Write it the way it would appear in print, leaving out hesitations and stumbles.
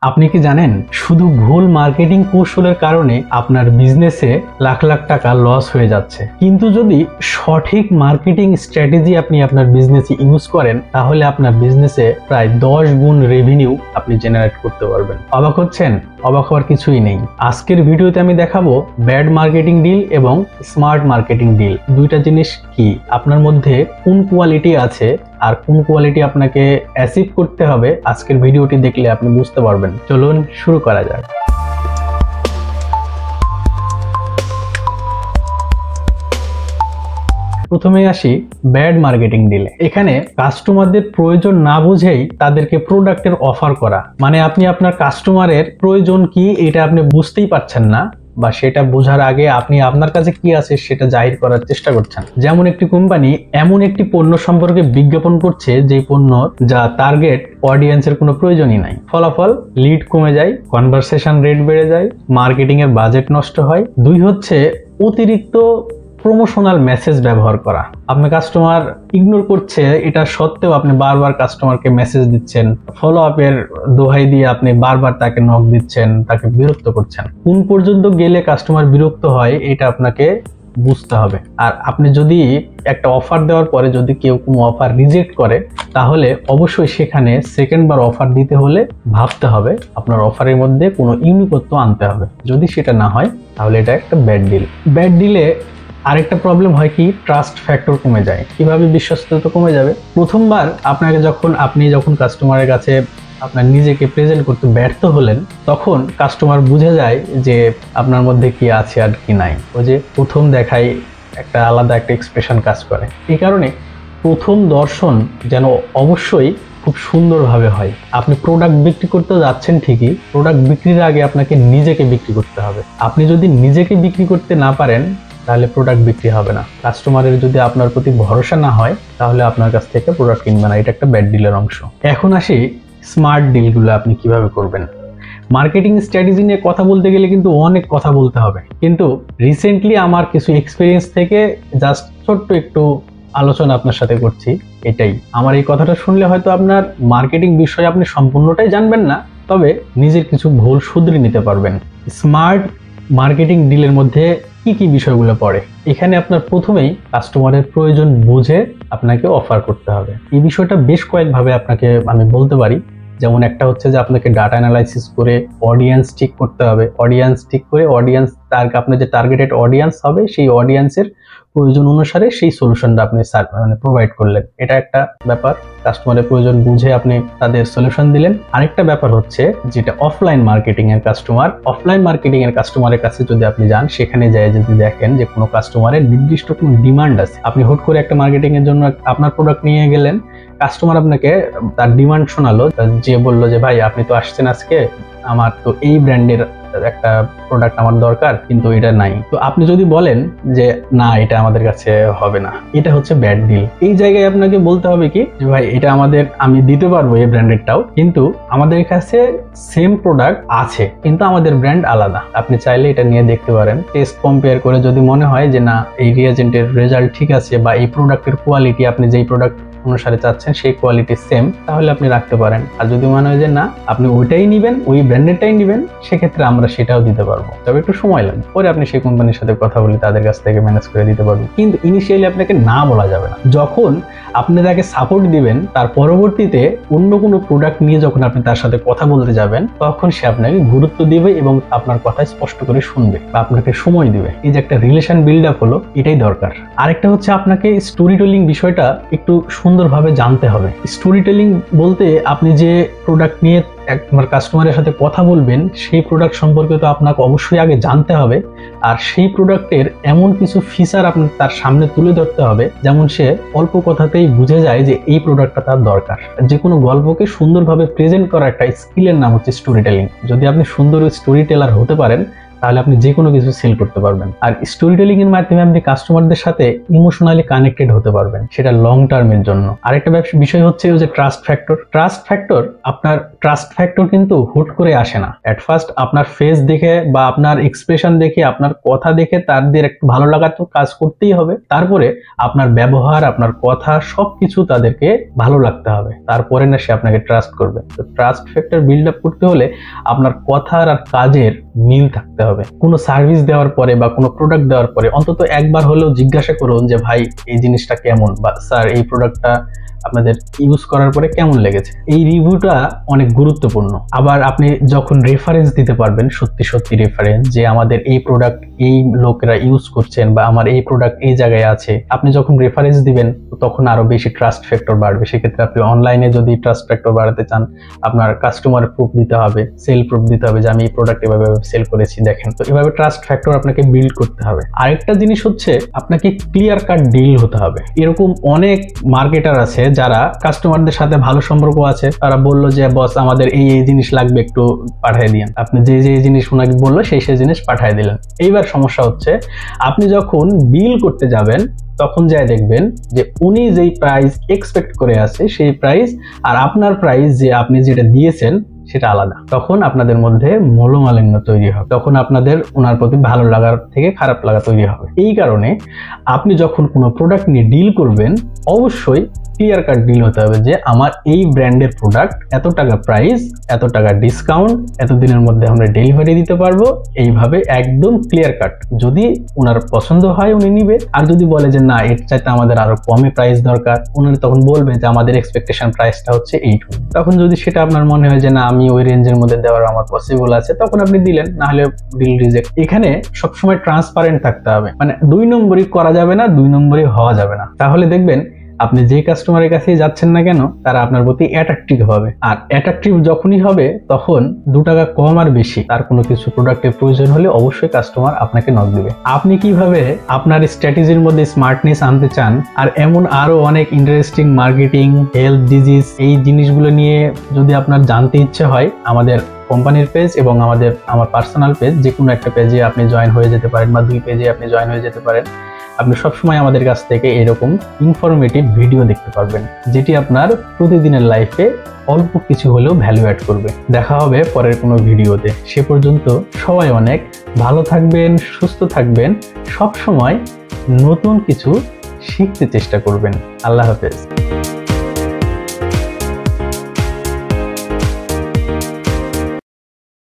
আপনি কি জানেন শুধু ভুল মার্কেটিং কৌশলের কারণে আপনার বিজনেসে লাখ লাখ টাকা লস হয়ে যাচ্ছে, কিন্তু যদি সঠিক মার্কেটিং স্ট্র্যাটেজি আপনি আপনার বিজনেসে ইউজ করেন তাহলে আপনার বিজনেসে প্রায় 10 গুণ রেভিনিউ আপনি জেনারেট করতে পারবেন। অবাক হচ্ছেন? অবাক হওয়ার কিছুই নেই। আজকের ভিডিওতে আমি দেখাবো ব্যাড মার্কেটিং ডিল এবং স্মার্ট মার্কেটিং ডিল দুইটা জিনিস কি, আপনার মধ্যে কোন কোয়ালিটি আছে আর কোন কোয়ালিটি আপনাকে অ্যাচিভ করতে হবে। আজকের ভিডিওটি দেখলে আপনি বুঝতে পারবেন। চলুন শুরু করা যাক। প্রথমে আসি ব্যাড মার্কেটিং ডিলে। এখানে কাস্টমারদের প্রয়োজন না বুঝেই তাদেরকে প্রোডাক্টের অফার করা, মানে আপনি আপনার কাস্টমারের প্রয়োজন কি এটা আপনি বুঝতেই পারছেন না, বা সেটা বোঝার আগে আপনি আপনার কাছে কি আছে সেটা জাহির করার চেষ্টা করছেন। যেমন একটি কোম্পানি এমন একটি পণ্য সম্পর্কে বিজ্ঞাপন করছে যে পণ্য যা টার্গেট অডিয়েন্সের কোনো প্রয়োজনই নাই। ফলাফল লিড কমে যায়, কনভারসেশন রেট বেড়ে যায়, মার্কেটিং এর বাজেট নষ্ট হয়। দুই হচ্ছে অতিরিক্ত প্রমোশনাল মেসেজ ব্যবহার করা। আপনার কাস্টমার ইগনোর করছে, এটা সত্ত্বেও আপনি বারবার কাস্টমারকে মেসেজ দিচ্ছেন, ফলো আপের দোহাই দিয়ে আপনি বারবার তাকে নক দিচ্ছেন, তাকে বিরক্ত করছেন। কোন পর্যন্ত গেলে কাস্টমার বিরক্ত হয় এটা আপনাকে বুঝতে হবে। আর আপনি যদি একটা অফার দেওয়ার পরে যদি কেউ কোনো অফার রিজেক্ট করে তাহলে অবশ্যই সেখানে সেকেন্ড বার অফার দিতে হলে ভাবতে হবে, আপনার অফারের মধ্যে কোনো ইউনিকত্ব আনতে হবে। যদি সেটা না হয় তাহলে এটা একটা ব্যাড ডিল। ব্যাড ডিলে আরেকটা প্রবলেম হয় কি, ট্রাস্ট ফ্যাক্টর কমে যায়। কিভাবে বিশ্বস্ততা কমে যাবে? প্রথমবার আপনি যখন কাস্টমারের কাছে আপনার নিজেকে প্রেজেন্ট করতে ব্যর্থ হলেন, তখন কাস্টমার বুঝে যায় যে আপনার মধ্যে কি আছে আর কি নাই। ওই যে প্রথম দেখায় একটা আলাদা একটা এক্সপ্রেশন কাজ করে। এই কারণে প্রথম দর্শন যেন অবশ্যই খুব সুন্দরভাবে হয়। আপনি প্রোডাক্ট বিক্রি করতে যাচ্ছেন ঠিকই, প্রোডাক্ট বিক্রির আগে আপনাকে নিজেকে বিক্রি করতে হবে। আপনি যদি নিজেকে বিক্রি করতে না পারেন তাহলে প্রোডাক্ট বিক্রি হবে না। কাস্টমারের যদি আপনার প্রতি ভরসা না হয় তাহলে আপনার কাছ থেকে প্রোডাক্ট কিনবে না। এটা একটা ব্যাড ডিলের অংশ। এখন আসি স্মার্ট ডিলগুলো আপনি কিভাবে করবেন। মার্কেটিং স্ট্র্যাটেজি নিয়ে কথা বলতে গেলে কিন্তু অনেক কথা বলতে হবে, কিন্তু রিসেন্টলি আমার কিছু এক্সপিরিয়েন্স থেকে জাস্ট ছোট্ট একটু আলোচনা আপনার সাথে করছি। এটাই আমার এই কথাটা শুনলে হয়তো আপনার মার্কেটিং বিষয়ে আপনি সম্পূর্ণটাই জানবেন না, তবে নিজের কিছু ভুল শুধরে নিতে পারবেন। স্মার্ট মার্কেটিং ডিলের মধ্যে কি কি বিষয়গুলো পড়ে? এখানে আপনার প্রথমেই কাস্টমারের প্রয়োজন বুঝে আপনাকে অফার করতে হবে। এই বিষয়টা বেশ কয়েকভাবে আপনাকে আমি বলতে পারি। যেমন একটা হচ্ছে যে আপনাকে ডাটা অ্যানালাইসিস করে অডিয়েন্স ঠিক করতে হবে। অডিয়েন্স ঠিক করে আপনার যে টার্গেটেড অডিয়েন্স হবে সেই অডিয়েন্সের প্রয়োজন অনুসারে সেই সলিউশনটা আপনি প্রোভাইড করলেন। এটা একটা ব্যাপার। কাস্টমারের প্রয়োজন বুঝে আপনি তাদের সলিউশন দিলেন। আরেকটা ব্যাপার হচ্ছে যেটা অফলাইন মার্কেটিং এর কাস্টমারের কাছে যদি আপনি যান, সেখানে যায় যদি দেখেন যে কোনো কাস্টমারের নির্দিষ্ট কোনো ডিমান্ড আছে, আপনি হুট করে একটা মার্কেটিং এর জন্য আপনার প্রোডাক্ট নিয়ে গেলেন, কাস্টমার আপনাকে তার ডিমান্ড শোনালো, যে বললো যে ভাই আপনি তো আসছেন আজকে, আমার তো এই ব্র্যান্ডের একটা প্রোডাক্ট আমার দরকার কিন্তু এটা নাই। তো আপনি যদি বলেন যে না এটা আমাদের কাছে হবে না, এটা হচ্ছে ব্যাড ডিল। এই জায়গায় আপনাকে বলতে হবে কি যে ভাই এটা আমি দিতে পারবো এই ব্র্যান্ডেরটাও, কিন্তু আমাদের কাছে সেম প্রোডাক্ট আছে কিন্তু আমাদের ব্র্যান্ড আলাদা, আপনি চাইলে এটা নিয়ে দেখতে পারেন। টেস্ট কম্পেয়ার করে যদি মনে হয় যে না এই রিয়েজেন্টের রেজাল্ট ঠিক আছে বা এই প্রোডাক্টের কোয়ালিটি আপনি যেই প্রোডাক্ট অনুসারে চাচ্ছেন সেই কোয়ালিটি সেম, তাহলে আপনি রাখতে পারেন। আর যদি মনে হয় যে না আপনি ওইটাই নিবেন, ওই ব্র্যান্ডেরটাই নিবেন, সেক্ষেত্রে আমরা সেটাও দিতে পারবো, তবে একটু সময় লাগবে। পরে আপনি সেই কোম্পানির সাথে কথা বলে তাদের কাছ থেকে ম্যানেজ করে দিতে পারবেন। কিন্তু ইনিশিয়ালি আপনাকে না বলা যাবে না। যখন আপনি তাকে সাপোর্ট দিবেন, তার পরবর্তীতে অন্য কোনো প্রোডাক্ট নিয়ে যখন আপনি তার সাথে কথা বলতে যাবেন, তখন সে আপনাকে গুরুত্ব দিবে এবং আপনার কথা স্পষ্ট করে শুনবে বা আপনাকে সময় দিবে। এই যে একটা রিলেশন বিল্ড আপ হলো, এটাই দরকার। আরেকটা হচ্ছে আপনাকে স্টোরি টেলিং বিষয়টা একটু সুন্দরভাবে জানতে হবে। স্টোরি টেলিং বলতে আপনি যে প্রোডাক্ট নিয়ে একবার কাস্টমারের সাথে কথা বলবেন সেই প্রোডাক্ট সম্পর্কে তো আপনাকে অবশ্যই আগে জানতে হবে, আর সেই প্রোডাক্টের এমন কিছু ফিচার আপনার তার সামনে তুলে ধরতে হবে যেমন সে অল্প কথাতেই বুঝে যায় যে এই প্রোডাক্টটা তার দরকার। যে কোনো গল্পকে সুন্দরভাবে প্রেজেন্ট করা একটা স্কিলের নাম হচ্ছে স্টোরি টেলিং। যদি আপনি সুন্দর স্টোরি টেলার হতে পারেন তাহলে আপনি যে কোনো কিছু সেল করতে পারবেন। আর স্টোরি টেলিং এর মাধ্যমে আপনি কাস্টমারদের সাথে ইমোশনালি কানেক্টেড হতে পারবেন, সেটা লং টার্মের জন্য। আরেকটা বিষয় হচ্ছে যে ট্রাস্ট ফ্যাক্টর। আপনার ট্রাস্ট ফ্যাক্টর কিন্তু হুট করে আসে না। এট ফার্স্ট আপনার ফেস দেখে বা আপনার এক্সপ্রেশন দেখে, আপনার কথা দেখে তাদের একটু ভালো লাগা তো কাজ করতেই হবে। তারপরে আপনার ব্যবহার, আপনার কথা সবকিছু তাদেরকে ভালো লাগতে হবে, তারপরে না সে আপনাকে ট্রাস্ট করবে। তো ট্রাস্ট ফ্যাক্টর বিল্ড আপ করতে হলে আপনার কথার আর কাজের মিল থাকতে হবে। কোনো সার্ভিস দেওয়ার পরে বা কোনো প্রোডাক্ট দেওয়ার পরে অন্তত একবার হলেও জিজ্ঞাসা করুন যে ভাই এই জিনিসটা কেমন, বা স্যার এই প্রোডাক্টটা আপনাদের ইউজ করার পরে কেমন লেগেছে। এই রিভিউটা অনেক গুরুত্বপূর্ণ। আবার আপনি যখন রেফারেন্স দিতে পারবেন, সত্যি রেফারেন্স, যে আমাদের এই প্রোডাক্ট এই লোকেরা ইউজ করছেন বা আমার এই প্রোডাক্ট এই জায়গায় আছে, আপনি যখন রেফারেন্স দিবেন তখন আরো বেশি ট্রাস্ট ফ্যাক্টর বাড়বে। সেক্ষেত্রে আপনি অনলাইনে যদি ট্রাস্ট ফ্যাক্টর বাড়াতে চান, আপনার কাস্টমার প্রুফ দিতে হবে, সেল প্রুফ দিতে হবে যে আমি এই প্রোডাক্ট এভাবে সেল করেছি, দেখেন। তো এভাবে ট্রাস্ট ফ্যাক্টর আপনাকে বিল্ড করতে হবে। আরেকটা জিনিস হচ্ছে আপনাকে ক্লিয়ার কাট ডিল হতে হবে। এরকম অনেক মার্কেটার আছে যারা কাস্টমারদের সাথে ভালো সম্পর্ক আছে, তারা বললো যে বস আমাদের এই জিনিস লাগবে, একটু পাঠিয়ে দিন। আপনি যে জিনিস ওনাকে বললো সেই জিনিস পাঠিয়ে দিলেন। এইবার সমস্যা হচ্ছে আপনি যখন বিল করতে যাবেন তখন যাই দেখবেন যে উনি যেই প্রাইস এক্সপেক্ট করে আছে সেই প্রাইস আর আপনার প্রাইস যে আপনি যেটা দিয়েছেন সেটা আলাদা। তখন আপনাদের মধ্যে মনোমালিন্য তৈরি হবে, তখন আপনাদের ওনার প্রতি ভালো লাগার থেকে খারাপ লাগা তৈরি হবে। এই কারণে আপনি যখন কোনো প্রোডাক্ট নিয়ে ডিল করবেন অবশ্যই ক্লিয়ার কাট ডিল হতে হবে যে আমার এই ব্র্যান্ডের প্রোডাক্ট, এত টাকা প্রাইস, এত টাকা ডিসকাউন্ট, এত দিনের মধ্যে আমরা ডেলিভারি দিতে পারবো, এইভাবে একদম ক্লিয়ার কাট। যদি ওনার পছন্দ হয় উনি নিবে, আর যদি বলে যে না এর চাইতে আমাদের আরো কমে প্রাইস দরকার, উনি তখন বলবে যে আমাদের এক্সপেকটেশন প্রাইসটা হচ্ছে এইটুকু। তখন যদি সেটা আপনার মনে হয় যে না আমি ওই রেঞ্জের মধ্যে দেওয়ার আমার পসিবল আছে, তখন আপনি দিলেন, না হলে ডিল রিজেক্ট। এখানে সবসময় ট্রান্সপারেন্ট থাকতে হবে, মানে 2 নম্বরই করা যাবে না, 2 নম্বরই হওয়া যাবে না। তাহলে দেখবেন আপনি যে কাস্টমারের কাছে যাচ্ছেন না কেন তারা আপনার প্রতি অ্যাট্রাকটিভ হবে। আর অ্যাট্রাকটিভ যখনই হবে তখন 2 টাকা কম আর বেশি তার কোনো কিছু প্রোডাক্টের প্রয়োজন হলে অবশ্যই কাস্টমার আপনাকে নক দিবে। আপনি কিভাবে আপনার স্ট্র্যাটেজির মধ্যে স্মার্টনেস আনতে চান, আর এমন আরো অনেক ইন্টারেস্টিং মার্কেটিং, হেলথ, ডিজিজ এই জিনিসগুলো নিয়ে যদি আপনার জানতে ইচ্ছে হয়, আমাদের কোম্পানির পেজ এবং আমার পার্সোনাল পেজ, যে কোনো একটা পেজে আপনি জয়েন হয়ে যেতে পারেন বা 2 পেজে আপনি জয়েন হয়ে যেতে পারেন। আপনি সবসময় আমাদের কাছ থেকে এরকম ইনফরমেটিভ ভিডিও দেখতে পারবেন, যেটি আপনার প্রতিদিনের লাইফে অল্প কিছু হলেও ভ্যালু অ্যাড করবে। দেখা হবে পরের কোনো ভিডিওতে। সে পর্যন্ত সবাই অনেক ভালো থাকবেন, সুস্থ থাকবেন, সব সময় নতুন কিছু শিখতে চেষ্টা করবেন। আল্লাহ হাফেজ।